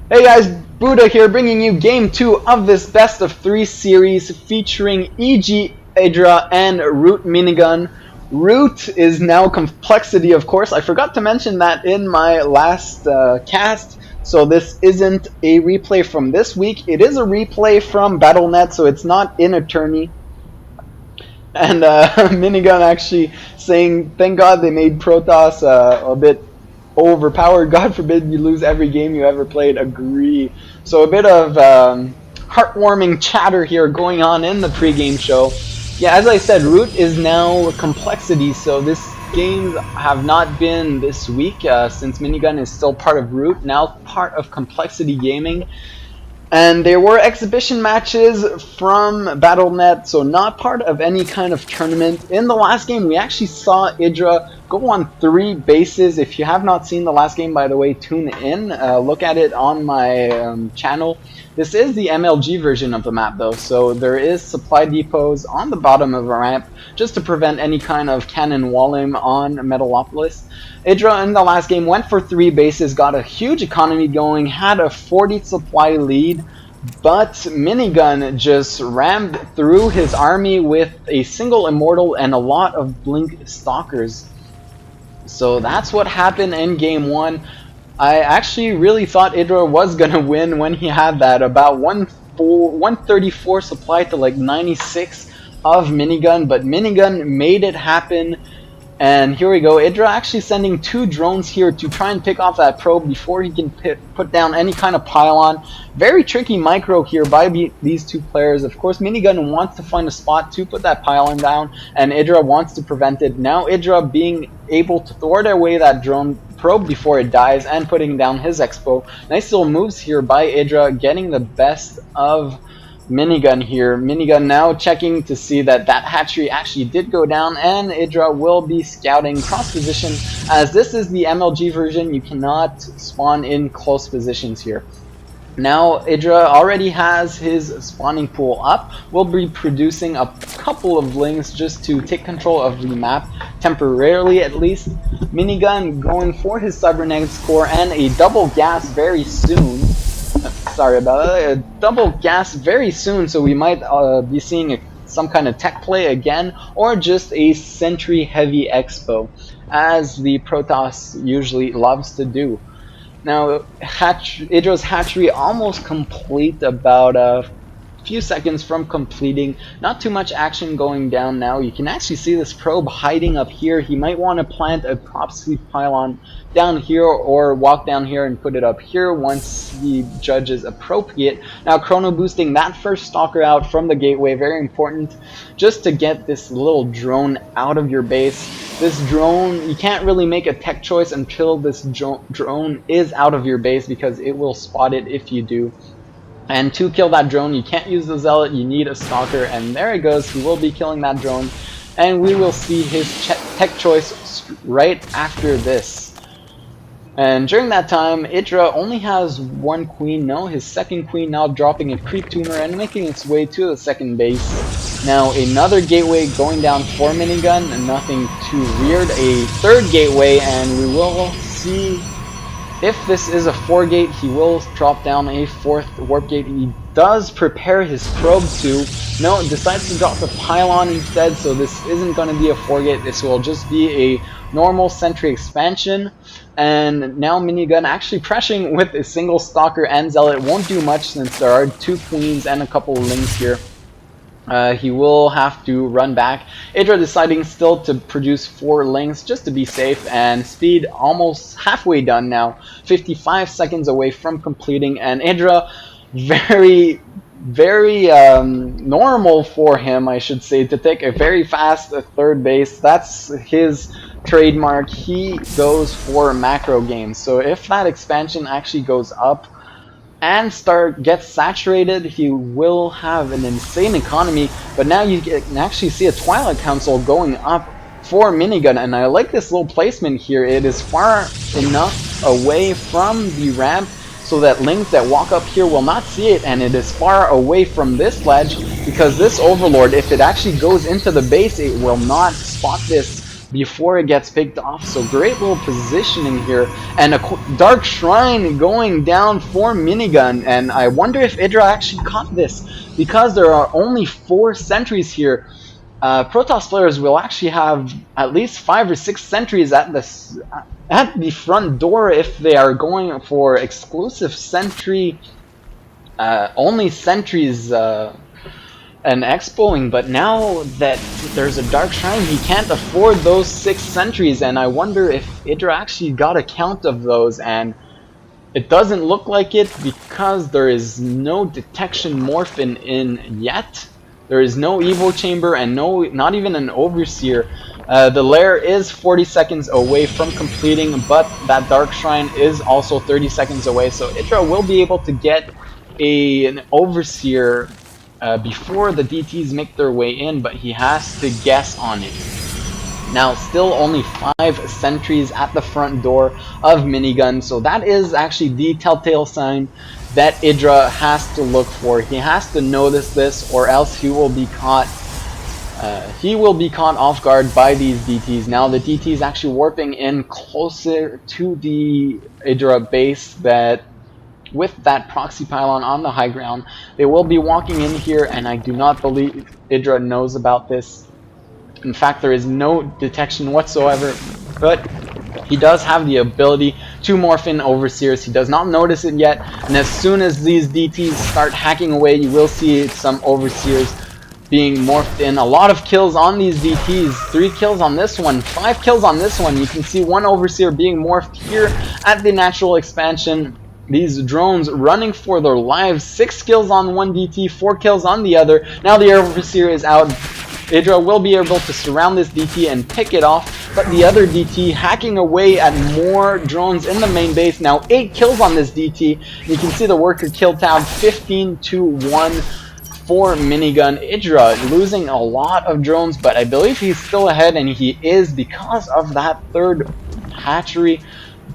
Hey guys, Buddha here bringing you game 2 of this best of 3 series featuring EGIdra and RootMinigun. Root is now complexity, of course. I forgot to mention that in my last cast, so this isn't a replay from this week. It is a replay from Battle.net, so it's not in Attorney. And Minigun actually saying, thank God they made Protoss a bit overpowered. God forbid you lose every game you ever played. Agree. So a bit of heartwarming chatter here going on in the pregame show. Yeah, as I said, Root is now complexity, so this games have not been this week since Minigun is still part of Root, now part of Complexity Gaming. And there were exhibition matches from Battle.net, so not part of any kind of tournament. In the last game, we actually saw EGIdra go on 3 bases. If you have not seen the last game, by the way, tune in. Look at it on my channel. This is the MLG version of the map, though, so there is supply depots on the bottom of the ramp just to prevent any kind of cannon walling on Metalopolis. EGIdra in the last game went for 3 bases, got a huge economy going, had a 40 supply lead, but Minigun just rammed through his army with a single immortal and a lot of blink stalkers. So that's what happened in game 1. I actually really thought EGIdra was gonna win when he had that about 134 supply to like 96 of Minigun, but Minigun made it happen. And here we go, EGIdra actually sending 2 drones here to try and pick off that probe before he can put down any kind of pylon. Very tricky micro here by these 2 players. Of course, Minigun wants to find a spot to put that pylon down, and EGIdra wants to prevent it. Now EGIdra being able to thwart away that drone probe before it dies and putting down his expo. Nice little moves here by EGIdra, getting the best of Minigun here. Minigun now checking to see that that hatchery actually did go down, and EGIdra will be scouting cross position. As this is the MLG version, you cannot spawn in close positions here. Now EGIdra already has his spawning pool up, will be producing a couple of links just to take control of the map, temporarily at least. Minigun going for his cybernetics core and a double gas very soon. Sorry about that, a double gas very soon, so we might be seeing some kind of tech play again, or just a sentry heavy expo, as the Protoss usually loves to do. Now, EGIdra's hatchery almost complete, about a few seconds from completing. Not too much action going down now. You can actually see this probe hiding up here. He might want to plant a prop sweep pylon down here or walk down here and put it up here once he judges appropriate. Now chrono boosting that first stalker out from the gateway, very important, just to get this little drone out of your base. This drone, you can't really make a tech choice until this drone is out of your base, because it will spot it if you do. And to kill that drone, you can't use the zealot, you need a stalker, and there he goes, he will be killing that drone, and we will see his tech choice right after this. And during that time, EGIdra only has 1 queen, no, his second queen now dropping a creep tumor and making its way to the second base. Now another gateway going down for Minigun, nothing too weird, a 3rd gateway, and we will see. If this is a 4-gate, he will drop down a 4th warp gate. He does prepare his probe to. No, decides to drop the pylon instead, so this isn't going to be a 4-gate. This will just be a normal sentry expansion. And now Minigun actually pressuring with a single stalker and zealot. Won't do much since there are 2 queens and a couple of links here. He will have to run back. EGIdra deciding still to produce 4 links just to be safe, and speed almost halfway done now, 55 seconds away from completing, and EGIdra very normal for him, I should say, to take a very fast 3rd base. That's his trademark. He goes for macro games, so if that expansion actually goes up and gets saturated, he will have an insane economy. But now you can actually see a Twilight Council going up for Minigun, and I like this little placement here. It is far enough away from the ramp so that links that walk up here will not see it, and it is far away from this ledge, because this Overlord, if it actually goes into the base, it will not spot this before it gets picked off. So great little positioning here, and a Dark Shrine going down for Minigun, and I wonder if EGIdra actually caught this, because there are only 4 sentries here. Protoss players will actually have at least 5 or 6 sentries at the front door if they are going for exclusive sentry, only sentries and expoing. But now that there's a Dark Shrine, he can't afford those 6 sentries, and I wonder if EGIdra actually got a count of those, and it doesn't look like it because there is no detection morphin in yet. There is no Evo chamber and not even an Overseer. The lair is 40 seconds away from completing, but that Dark Shrine is also 30 seconds away, so EGIdra will be able to get an Overseer before the DTs make their way in, but he has to guess on it. Now, still only 5 sentries at the front door of Minigun, so that is actually the telltale sign that EGIdra has to look for. He has to notice this, or else he will be caught. He will be caught off guard by these DTs. Now the DT is actually warping in closer to the EGIdra base, that with that proxy pylon on the high ground. They will be walking in here, and I do not believe EGIdra knows about this. In fact, there is no detection whatsoever, but he does have the ability to morph in Overseers. He does not notice it yet, and as soon as these DTs start hacking away, you will see some Overseers being morphed in. A lot of kills on these DTs. 3 kills on this one, 5 kills on this one. You can see 1 Overseer being morphed here at the natural expansion. These drones running for their lives. 6 kills on one DT, 4 kills on the other. Now the Overseer is out. EGIdra will be able to surround this DT and pick it off, but the other DT hacking away at more drones in the main base. Now 8 kills on this DT. You can see the worker kill tab 15-1 for Minigun. EGIdra losing a lot of drones, but I believe he's still ahead, and he is because of that 3rd hatchery.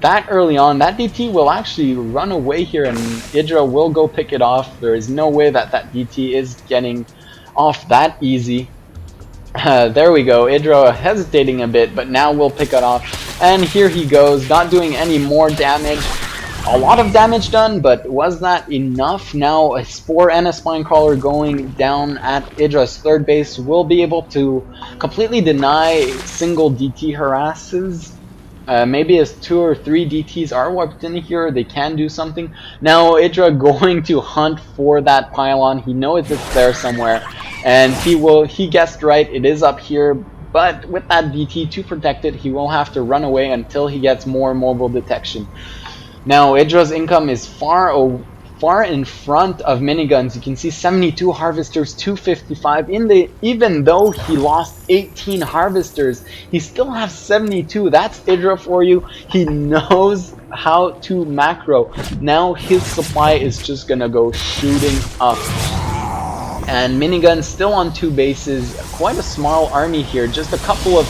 That early on, that DT will actually run away here, and EGIdra will go pick it off. There is no way that that DT is getting off that easy. There we go, EGIdra hesitating a bit, but now we'll pick it off. And here he goes, not doing any more damage. A lot of damage done, but was that enough? Now a Spore and a Spinecrawler going down at EGIdra's 3rd base will be able to completely deny single DT harasses. Maybe as 2 or 3 DTs are warped in here, they can do something. Now EGIdra going to hunt for that pylon. He knows it's there somewhere, and he guessed right, it is up here, but with that DT to protect it, he will have to run away until he gets more mobile detection. Now EGIdra's income is far in front of Minigun's. You can see 72 harvesters, 255. Even though he lost 18 harvesters, he still has 72. That's EGIdra for you. He knows how to macro. Now his supply is just gonna go shooting up. And Minigun still on 2 bases. Quite a small army here. Just a couple of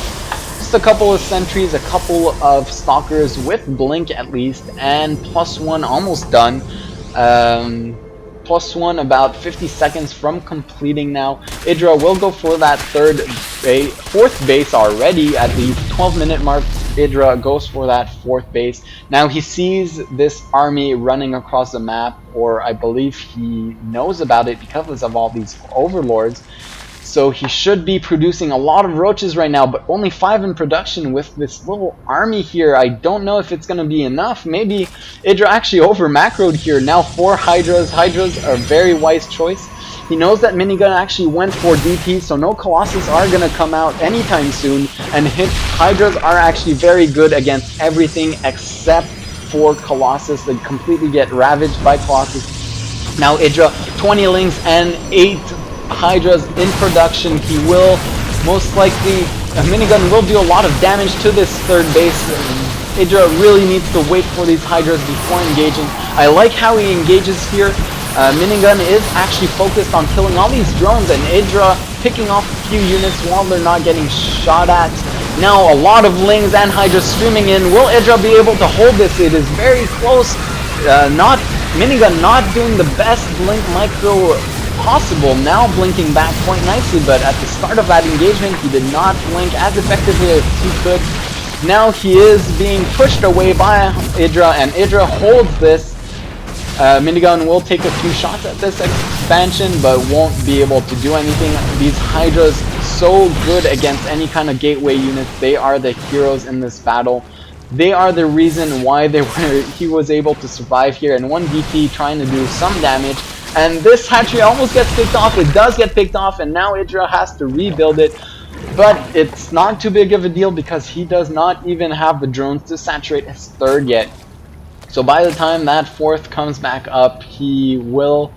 sentries, a couple of stalkers with blink at least, and +1 almost done. +1 about 50 seconds from completing now. EGIdra will go for that 4th base already at the 12-minute mark. EGIdra goes for that 4th base. Now he sees this army running across the map, or I believe he knows about it because of all these overlords. So he should be producing a lot of roaches right now, but only 5 in production with this little army here. I don't know if it's going to be enough. Maybe EGIdra actually over macroed here. Now 4 Hydras. Hydras are a very wise choice. He knows that Minigun actually went for DT, so no Colossus are going to come out anytime soon. And Hydras are actually very good against everything except for Colossus. They completely get ravaged by Colossus. Now EGIdra, 20 Lings and 8 Hydras in production. He will most likely, Minigun will do a lot of damage to this 3rd base. EGIdra really needs to wait for these Hydras before engaging. I like how he engages here. Minigun is actually focused on killing all these drones, and EGIdra picking off a few units while they're not getting shot at. Now a lot of Lings and Hydras streaming in. Will EGIdra be able to hold this? It is very close. Minigun not doing the best blink micro possible. Now blinking back quite nicely, but at the start of that engagement, he did not blink as effectively as he could. Now he is being pushed away by EGIdra, and EGIdra holds this. Minigun will take a few shots at this expansion, but won't be able to do anything. These Hydras so good against any kind of gateway units. They are the heroes in this battle. They are the reason why he was able to survive here, and one VP trying to do some damage. And this hatchery almost gets picked off. It does get picked off, and now EGIdra has to rebuild it. But it's not too big of a deal because he does not even have the drones to saturate his third yet. So by the time that fourth comes back up, he will...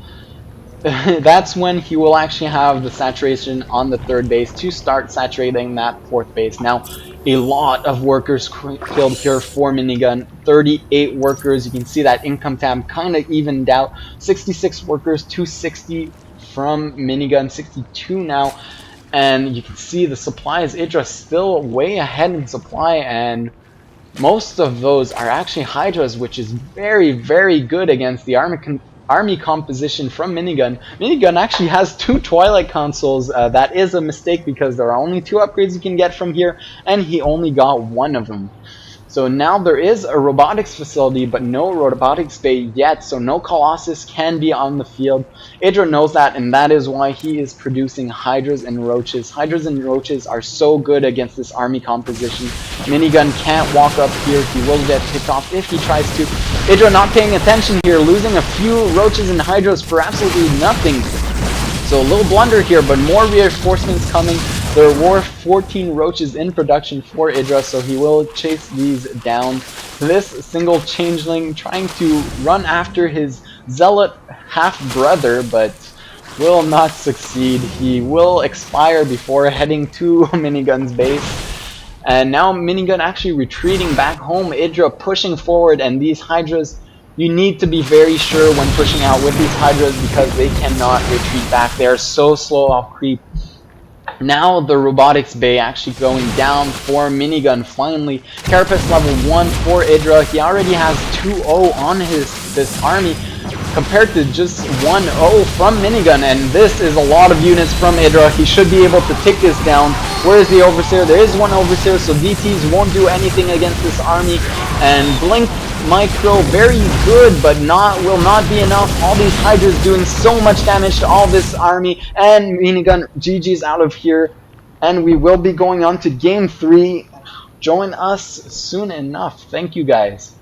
that's when he will actually have the saturation on the third base to start saturating that fourth base. Now, a lot of workers killed here for Minigun. 38 workers. You can see that income tab kind of evened out. 66 workers, 260 from Minigun, 62 now. And you can see the supplies, EGIdra still way ahead in supply, and most of those are actually Hydras, which is very, very good against the army composition from Minigun. Minigun actually has 2 Twilight consoles. That is a mistake because there are only 2 upgrades you can get from here, and he only got 1 of them. So now there is a robotics facility, but no robotics bay yet, so no Colossus can be on the field. EGIdra knows that, and that is why he is producing Hydras and Roaches. Hydras and Roaches are so good against this army composition. Minigun can't walk up here. He will get picked off if he tries to. EGIdra not paying attention here, losing a few Roaches and Hydras for absolutely nothing. So a little blunder here, but more reinforcements coming. There were 14 Roaches in production for EGIdra, so he will chase these down. This single changeling trying to run after his zealot half-brother, but will not succeed. He will expire before heading to Minigun's base. And now Minigun actually retreating back home. EGIdra pushing forward, and these Hydras, you need to be very sure when pushing out with these Hydras because they cannot retreat back. They are so slow off creep. Now the robotics bay actually going down for Minigun finally. Carapace level 1 for EGIdra. He already has 2-0 on this army compared to just 1-0 from Minigun, and this is a lot of units from EGIdra. He should be able to take this down. Where is the Overseer? There is one Overseer, so DTs won't do anything against this army. And Blink Micro, very good, but will not be enough. All these Hydras doing so much damage to all this army, and Minigun GG's out of here. And we will be going on to Game 3. Join us soon enough. Thank you guys.